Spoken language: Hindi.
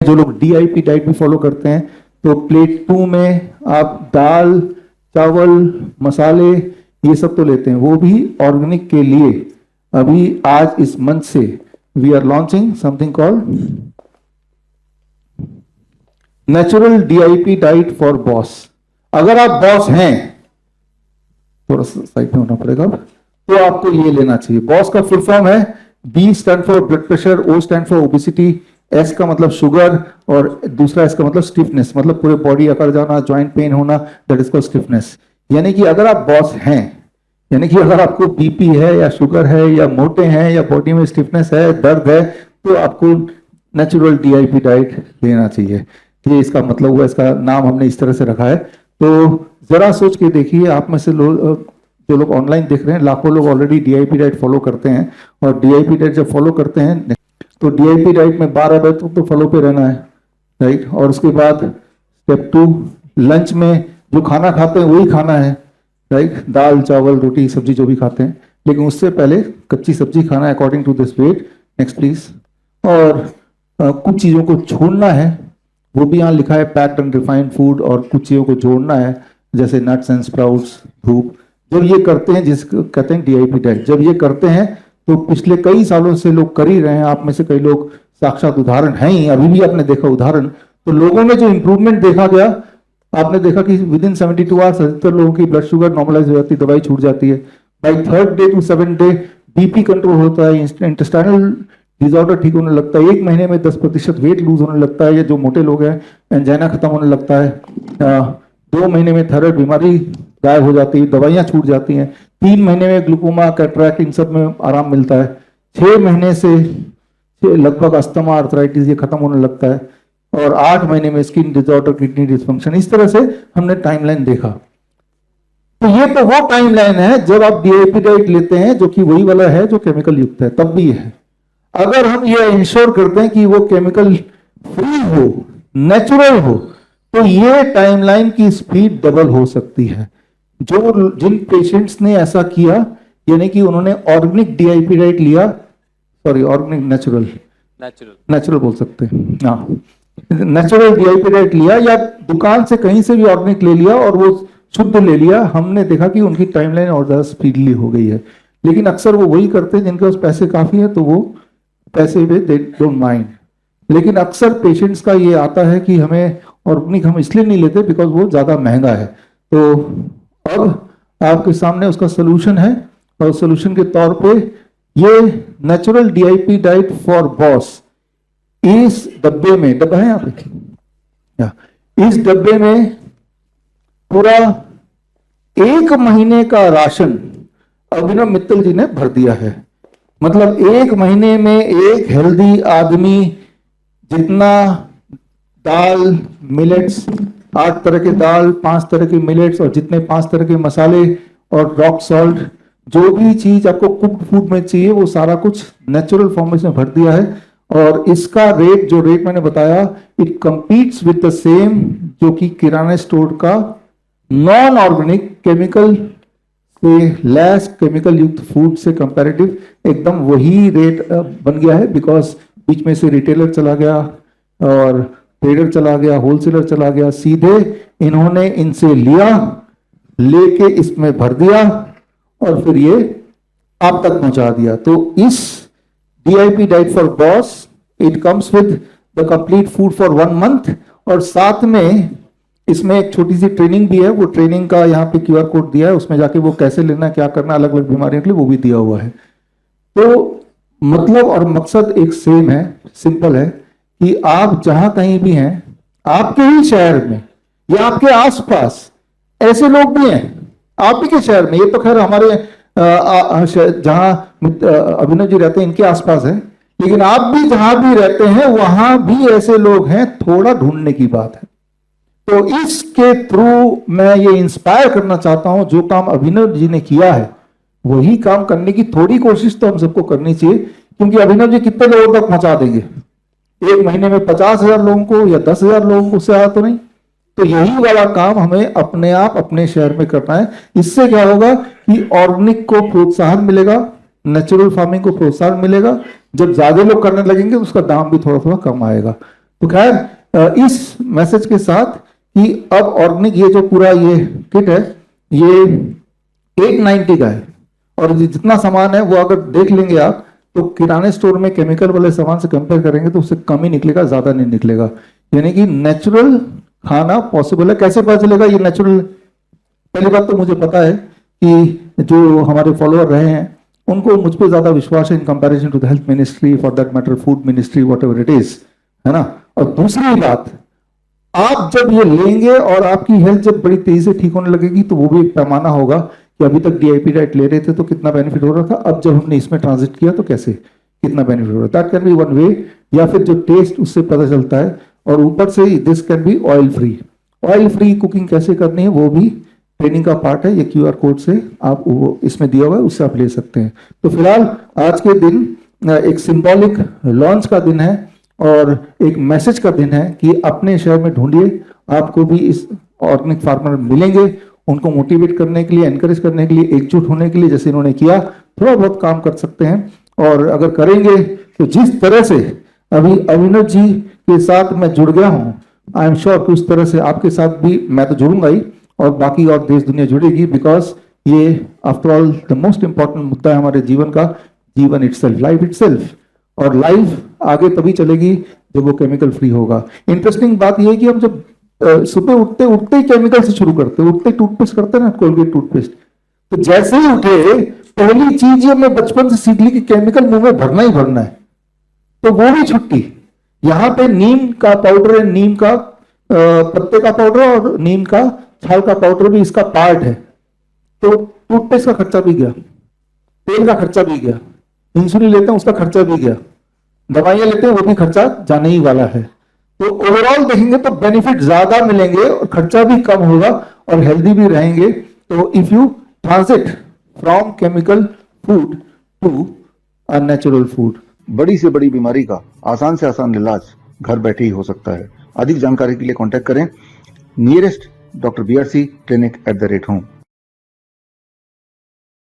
जो लोग DIP डाइट भी फॉलो करते हैं, तो प्लेट 2 में आप दाल, चावल, मसाले ये सब तो लेते हैं, वो भी ऑर्गेनिक के लिए अभी आज इस मंथ से we are launching something called natural DIP diet for boss. अगर आप बॉस हैं, थोड़ा सा साइड में होना पड़ेगा, तो आपको ये लेना चाहिए। बॉस का फुल फॉर्म है, B stand for blood pressure, O stand for obesity, S का मतलब शुगर, और दूसरा S का मतलब स्टिफनेस, मतलब पूरे बॉडी अकड़ जाना, ज्वाइंट पेन होना, दैट इज कॉल्ड स्टिफनेस। यानी कि अगर आप बॉस हैं, यानी कि अगर आपको BP है या शुगर है या मोटे हैं या बॉडी में स्टिफनेस है, दर्द है, तो आपको नेचुरल DIP डाइट लेना चाहिए। ये इसका मतलब हुआ, इसका नाम हमने इस तरह से रखा है। तो जरा सोच के देखिए, आप में से जो लोग ऑनलाइन देख रहे हैं, लाखों लोग ऑलरेडी DIP डाइट फॉलो करते हैं, और DIP डाइट जब फॉलो करते हैं तो DIP डाइट में 12 बजे तक तो फॉलो पे रहना है, राइट। और उसके बाद स्टेप 2, लंच में जो खाना खाते हैं वही खाना है, राइट, दाल, चावल, रोटी, सब्जी जो भी खाते हैं, लेकिन उससे पहले कच्ची सब्जी खाना है according to this weight. Next please. और कुछ चीज़ों को छोड़ना है, वो भी यहाँ लिखा है, पैक्ड एंड रिफाइंड फूड, और कुछ चीज़ों को जोड़ना है जैसे नट्स एंड स्प्राउट्स, धूप। जब ये करते हैं, जिसको कहते हैं DIP डाइट, जब ये करते हैं तो पिछले कई सालों से लोग कर ही रहे हैं, आप में से कई लोग साक्षात उदाहरण हैं ही, अभी भी आपने देखा उदाहरण। तो लोगों में जो इंप्रूवमेंट देखा गया, आपने देखा कि विद इन 72 आवर्स 70 लोगों की ब्लड शुगर नॉर्मलाइज हो जाती है, दवाई छूट जाती है। By 3rd day to 7th day BP control होता है, इंटेस्टाइनल डिसऑर्डर ठीक होने लगता है, 1 महीने में 10% वेट लूज होने लगता है, या जो मोटे लोग हैं एंजाइना खत्म होने लगता है, 2 महीने में थायराइड बीमारी गायब हो जाती है, दवाइयां छूट जाती हैं, 3 महीने में ग्लूकोमा, कैटरैक्ट, इन सब में आराम मिलता है, 6 महीने से लगभग अस्थमा, आर्थराइटिस ये खत्म होने लगता है, और 8 महीने में स्किन डिसऑर्डर, किडनी डिस्फंक्शन। इस तरह से हमने टाइमलाइन देखा। तो ये तो वो टाइमलाइन है जब आप DIP डाइट लेते हैं, जो कि वही वाला है जो केमिकल युक्त है, तब भी है। अगर हम ये इंश्योर करते हैं कि वो केमिकल फ्री हो, नेचुरल हो, तो ये टाइमलाइन की स्पीड डबल हो सकती है। जिन पेशेंट्स ने ऐसा किया, यानी कि उन्होंने ऑर्गेनिक DIP डाइट लिया, सॉरी ऑर्गेनिक नेचुरल बोल सकते हैं, हाँ, नेचुरल DIP डाइट लिया, या दुकान से कहीं से भी ऑर्गेनिक ले लिया और वो शुद्ध ले लिया, हमने देखा कि उनकी टाइमलाइन और ज्यादा स्पीडली हो गई है। लेकिन अक्सर वो वही करते हैं जिनके पास पैसे काफी है, तो वो पैसे पे दे डोंट माइंड। लेकिन अक्सर पेशेंट्स का ये आता है कि हमें ऑर्गेनिक हम इसलिए नहीं लेते बिकॉज वो ज्यादा महंगा है। तो अब आपके सामने उसका सोल्यूशन है, और सोल्यूशन के तौर पे ये natural DIP diet for boss, इस डब्बे में, डब्बा है यहाँ पे, इस डब्बे में पूरा 1 महीने का राशन अभिनव मित्तल जी ने भर दिया है। मतलब 1 महीने में एक हेल्दी आदमी जितना दाल, मिलेट्स, 8 तरह के दाल, 5 तरह के मिलेट्स, और जितने 5 तरह के मसाले और रॉक सॉल्ट, जो भी चीज आपको कुक्ड फूड में चाहिए, वो सारा कुछ नेचुरल फॉर्म में भर दिया है। और इसका रेट, जो रेट मैंने बताया, इट कंपीट्स विद द सेम जो कि किराना स्टोर का नॉन ऑर्गेनिक केमिकल से, लेस केमिकल युक्त फूड से कंपैरेटिव एकदम वही रेट बन गया है। बिकॉज बीच में से रिटेलर चला गया, और ट्रेडर चला गया, होलसेलर चला गया, सीधे इन्होंने इनसे लिया, लेके इसमें भर दिया, और फिर ये आप तक पहुंचा दिया। तो इस DIP diet for boss, it comes with the complete food for 1 month, और साथ में इसमें एक छोटी सी ट्रेनिंग भी है। वो ट्रेनिंग का यहाँ पे QR कोड दिया है, उसमें जाके वो कैसे लेना, क्या करना, अलग अलग बीमारियों के लिए वो भी दिया हुआ है। तो मतलब और मकसद एक सेम है, सिंपल है, कि आप जहां कहीं भी हैं, आपके ही शहर में या आपके आसपास ऐसे लोग भी हैं, आप ही के शहर में, ये तो खैर हमारे जहां अभिनव जी रहते हैं इनके आसपास है, लेकिन आप भी जहां भी रहते हैं वहां भी ऐसे लोग हैं, थोड़ा ढूंढने की बात है। तो इसके थ्रू मैं ये इंस्पायर करना चाहता हूं, जो काम अभिनव जी ने किया है वही काम करने की थोड़ी कोशिश तो हम सबको करनी चाहिए। क्योंकि अभिनव जी कितने लोगों तक पहुंचा देंगे? 1 महीने में 50,000 लोगों को या 10,000 लोगों को, उससे ज्यादा तो नहीं। तो यही वाला काम हमें अपने आप अपने शहर में करना है। इससे क्या होगा कि ऑर्गेनिक को प्रोत्साहन मिलेगा, नेचुरल फार्मिंग को प्रोत्साहन मिलेगा। जब ज्यादा लोग करने लगेंगे तो उसका दाम भी थोड़ा थोड़ा कम आएगा। तो खैर इस मैसेज के साथ कि अब ऑर्गेनिक ये जो पूरा ये किट है ये 890 का है, और ये जितना सामान है वो अगर देख लेंगे आप तो किराने स्टोर में केमिकल वाले सामान से कंपेयर करेंगे तो उससे कम ही निकलेगा, ज्यादा नहीं निकलेगा। यानी कि नेचुरल खाना पॉसिबल है। कैसे पता चलेगा ये नेचुरल? पहली बात तो मुझे पता है कि जो हमारे फॉलोअर रहे हैं उनको मुझ पर ज्यादा विश्वास है in comparison to the health ministry, for that matter food ministry, whatever it is, है ना। और दूसरी बात, आप जब ये लेंगे और आपकी हेल्थ जब बड़ी तेजी से ठीक होने लगेगी तो वो भी एक पैमाना होगा कि अभी तक डीआईपी डाइट ले रहे थे तो कितना बेनिफिट हो रहा था, अब जब हमने इसमें ट्रांजिट किया तो कैसे कितना बेनिफिट हो रहा है। That can be one way, या फिर जो टेस्ट उससे पता चलता है। और ऊपर से this can be oil free. Oil free cooking कैसे करनी है वो भी ट्रेनिंग का पार्ट है। ये क्यूआर कोड से आप वो इसमें दिया हुआ है उससे आप ले सकते हैं। तो फिलहाल आज के दिन एक सिंबॉलिक लॉन्च का दिन है और एक मैसेज का दिन है कि अपने शहर में ढूंढिए, आपको भी इस ऑर्गेनिक फार्मर मिलेंगे। उनको मोटिवेट करने के लिए, एनकरेज करने के लिए, एकजुट होने के लिए जैसे इन्होंने किया, थोड़ा बहुत काम कर सकते हैं। और अगर करेंगे तो जिस तरह से अभी अविनाश जी के साथ मैं जुड़ गया हूं, आई एम श्योर कि उस तरह से आपके साथ भी मैं तो जुड़ूंगा ही और बाकी और देश दुनिया जुड़ेगी, बिकॉज ये after all the most important मुद्दा है हमारे जीवन का, जीवन इटसेल्फ, लाइफ इटसेल्फ। और लाइफ आगे तभी चलेगी जब वो केमिकल फ्री होगा। इंटरेस्टिंग बात यह है कि हम जब सुबह उठते उठते ही केमिकल से शुरू करते, उठते टूथपेस्ट करते ना, कोलगेट टूथपेस्ट, तो जैसे ही उठे पहली चीज ये मैं बचपन से सीख ली कि केमिकल मुंह में भरना ही भरना है, तो वो भी छुट्टी। यहां पे नीम का पाउडर है, नीम का पत्ते का पाउडर और नीम का छाल का पाउडर भी इसका पार्ट है। तो टूथपेस्ट का खर्चा भी गया, तेल का खर्चा भी गया, इंसुलिन लेते हैं उसका खर्चा भी गया, दवाइयां लेते हैं वो भी खर्चा जाने ही वाला है। तो ओवरऑल देखेंगे तो बेनिफिट ज्यादा मिलेंगे और खर्चा भी कम होगा और हेल्दी भी रहेंगे। तो if you transit from chemical food to a natural food, बड़ी से बड़ी बीमारी का आसान से आसान इलाज घर बैठे ही हो सकता है। अधिक जानकारी के लिए कांटेक्ट करें nearest doctor BRC clinic @ home.